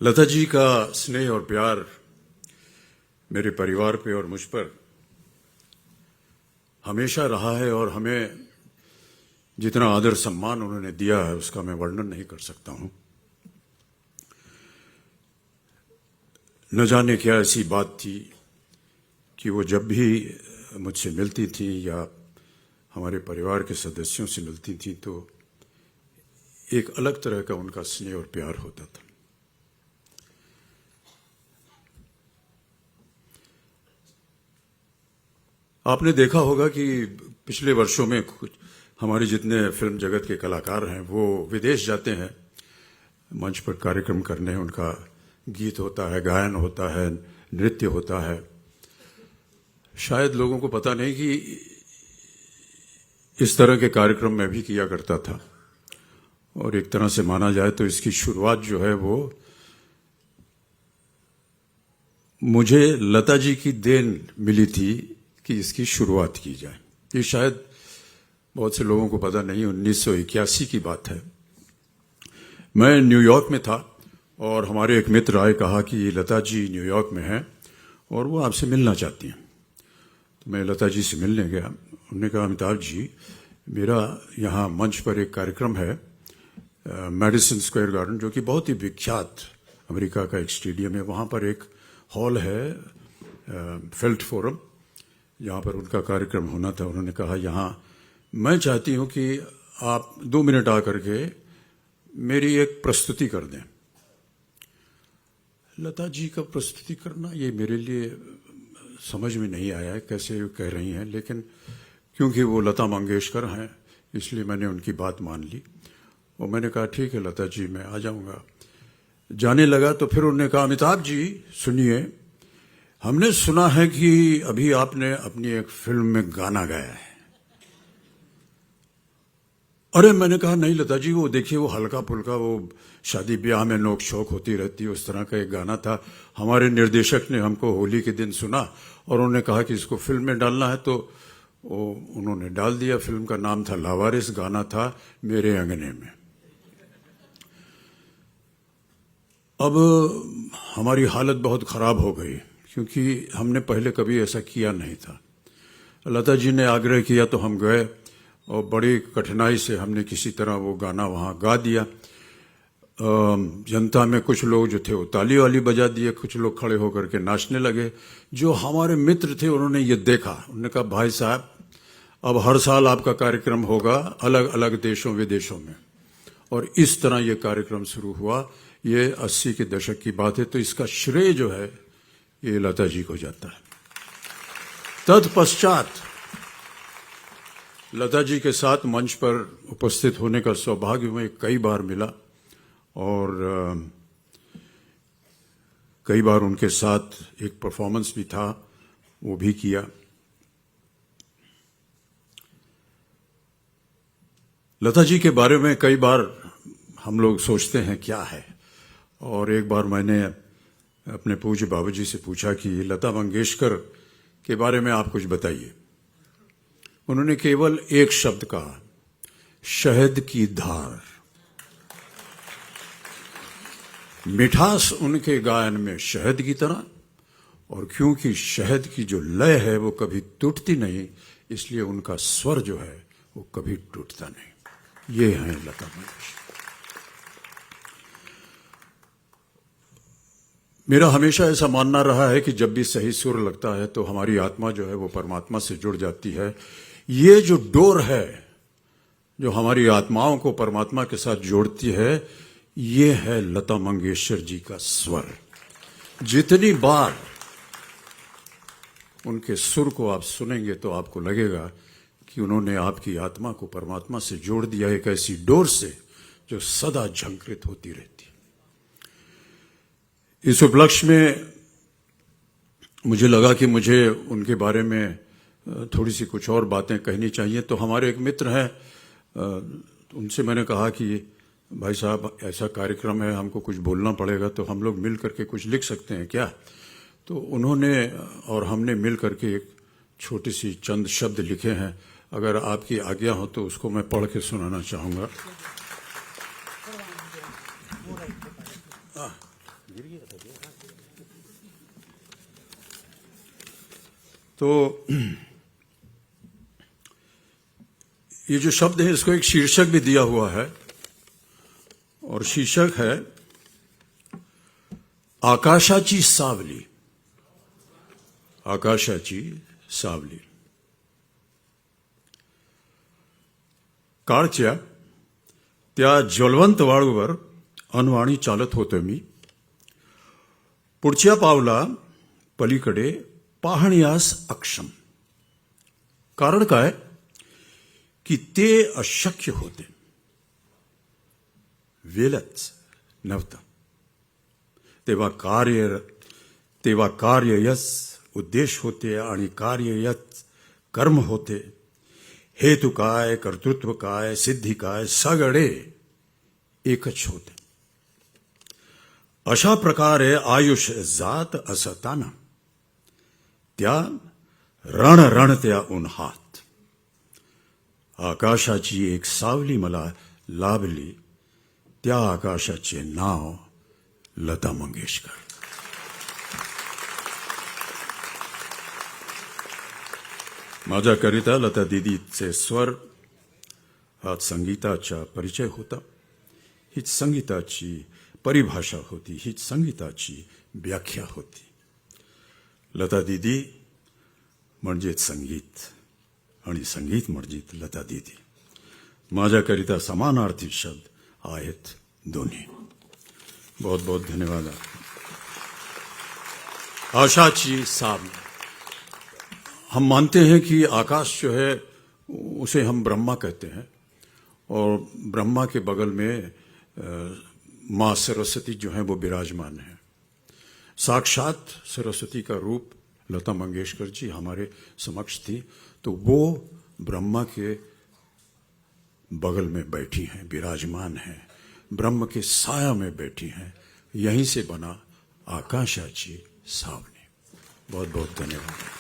लता जी का स्नेह और प्यार मेरे परिवार पे और मुझ पर हमेशा रहा है और हमें जितना आदर सम्मान उन्होंने दिया है उसका मैं वर्णन नहीं कर सकता हूं। न जाने क्या ऐसी बात थी कि वो जब भी मुझसे मिलती थी या हमारे परिवार के सदस्यों से मिलती थी तो एक अलग तरह का उनका स्नेह और प्यार होता था। आपने देखा होगा कि पिछले वर्षों में कुछ हमारे जितने फिल्म जगत के कलाकार हैं वो विदेश जाते हैं मंच पर कार्यक्रम करने। उनका गीत होता है, गायन होता है, नृत्य होता है। शायद लोगों को पता नहीं कि इस तरह के कार्यक्रम मैं भी किया करता था और एक तरह से माना जाए तो इसकी शुरुआत जो है वो मुझे लता जी की देन मिली थी कि इसकी शुरुआत की जाए। ये शायद बहुत से लोगों को पता नहीं, 1981 की बात है। मैं न्यूयॉर्क में था और हमारे एक मित्र आए, कहा कि लता जी न्यूयॉर्क में हैं और वो आपसे मिलना चाहती हैं। तो मैं लता जी से मिलने गया। उन्होंने कहा, अमिताभ जी, मेरा यहाँ मंच पर एक कार्यक्रम है मैडिसन स्क्वायर गार्डन, जो कि बहुत ही विख्यात अमेरिका का एक स्टेडियम है। वहाँ पर एक हॉल है फेल्ट फोरम, जहाँ पर उनका कार्यक्रम होना था। उन्होंने कहा, यहाँ मैं चाहती हूँ कि आप 2 मिनट आकर के मेरी एक प्रस्तुति कर दें। लता जी का प्रस्तुति करना ये मेरे लिए समझ में नहीं आया है कैसे कह रही हैं, लेकिन क्योंकि वो लता मंगेशकर हैं इसलिए मैंने उनकी बात मान ली और मैंने कहा, ठीक है लता जी, मैं आ जाऊंगा। जाने लगा तो फिर उन्होंने कहा, अमिताभ जी सुनिए, हमने सुना है कि अभी आपने अपनी एक फिल्म में गाना गाया है। अरे मैंने कहा, नहीं लता जी, वो देखिए वो हल्का फुल्का वो शादी ब्याह में नोक शोक होती रहती है, उस तरह का एक गाना था। हमारे निर्देशक ने हमको होली के दिन सुना और उन्होंने कहा कि इसको फिल्म में डालना है, तो उन्होंने डाल दिया। फिल्म का नाम था लावारिस, गाना था मेरे अंगने में। अब हमारी हालत बहुत खराब हो गई क्योंकि हमने पहले कभी ऐसा किया नहीं था। लता जी ने आग्रह किया तो हम गए और बड़ी कठिनाई से हमने किसी तरह वो गाना वहाँ गा दिया। जनता में कुछ लोग जो थे वो ताली वाली बजा दिए, कुछ लोग खड़े होकर के नाचने लगे। जो हमारे मित्र थे उन्होंने ये देखा, उन्होंने कहा, भाई साहब, अब हर साल आपका कार्यक्रम होगा अलग अलग देशों विदेशों में। और इस तरह ये कार्यक्रम शुरू हुआ। ये 80 के दशक की बात है, तो इसका श्रेय जो है ये लता जी को जाता है। तत्पश्चात लता जी के साथ मंच पर उपस्थित होने का सौभाग्य में कई बार मिला और कई बार उनके साथ एक परफॉर्मेंस भी था, वो भी किया। लता जी के बारे में कई बार हम लोग सोचते हैं क्या है, और एक बार मैंने अपने पूज्य बाबूजी से पूछा कि लता मंगेशकर के बारे में आप कुछ बताइए। उन्होंने केवल एक शब्द कहा, शहद की धार। मिठास उनके गायन में शहद की तरह, और क्योंकि शहद की जो लय है वो कभी टूटती नहीं, इसलिए उनका स्वर जो है वो कभी टूटता नहीं। ये है लता मंगेशकर। मेरा हमेशा ऐसा मानना रहा है कि जब भी सही सुर लगता है तो हमारी आत्मा जो है वो परमात्मा से जुड़ जाती है। ये जो डोर है जो हमारी आत्माओं को परमात्मा के साथ जोड़ती है, ये है लता मंगेशकर जी का स्वर। जितनी बार उनके सुर को आप सुनेंगे तो आपको लगेगा कि उन्होंने आपकी आत्मा को परमात्मा से जोड़ दिया, एक ऐसी डोर से जो सदा झंकृत होती रहती है। इस उपलक्ष्य में मुझे लगा कि मुझे उनके बारे में थोड़ी सी कुछ और बातें कहनी चाहिए। तो हमारे एक मित्र हैं, उनसे मैंने कहा कि भाई साहब, ऐसा कार्यक्रम है, हमको कुछ बोलना पड़ेगा, तो हम लोग मिल करके कुछ लिख सकते हैं क्या? तो उन्होंने और हमने मिल करके एक छोटी सी चंद शब्द लिखे हैं। अगर आपकी आज्ञा हो तो उसको मैं पढ़ के सुनाना चाहूँगा। तो ये जो शब्द है इसको एक शीर्षक भी दिया हुआ है और शीर्षक है आकाशाची सावली। आकाशाची सावली। काळच्या त्या ज्वलंत वाळूवर अनवाणी चालत होतो मी, पुढच्या पावला पलीकडे पाहण्यास अक्षम। कारण काय की ते अशक्य होते, वेलच नव्हतं। तेव्हा कार्ययच उद्देश होते आणि कार्ययच कर्म होते। हेतु काय, कर्तृत्व काय, सिद्धी काय, सगळे एकच होते। अशा प्रकारे आयुष्य जात असताना त्या रणरणत्या उन्हात आकाशाची एक सावली मला लाभली। त्या आकाशाचे नाव लता मंगेशकर। माझ्याकरिता लता दीदीचे स्वर हा संगीताचा परिचय होता। हीच संगीताची परिभाषा होती, हीच संगीताची व्याख्या होती। लता दीदी म्हणजेच संगीत आणि संगीत म्हणजेच लता दीदी। माझ्याकरिता समानार्थी शब्द आहेत दोन्ही। बहुत बहुत धन्यवाद। आशाची सावली। हम मानते हैं कि आकाश जो है उसे हम ब्रह्मा कहते हैं और ब्रह्मा के बगल में माँ सरस्वती जो है वो विराजमान है। साक्षात सरस्वती का रूप लता मंगेशकर जी हमारे समक्ष थी, तो वो ब्रह्मा के बगल में बैठी हैं, विराजमान हैं, ब्रह्म के साया में बैठी हैं। यहीं से बना आकाशाची सावली। बहुत बहुत धन्यवाद।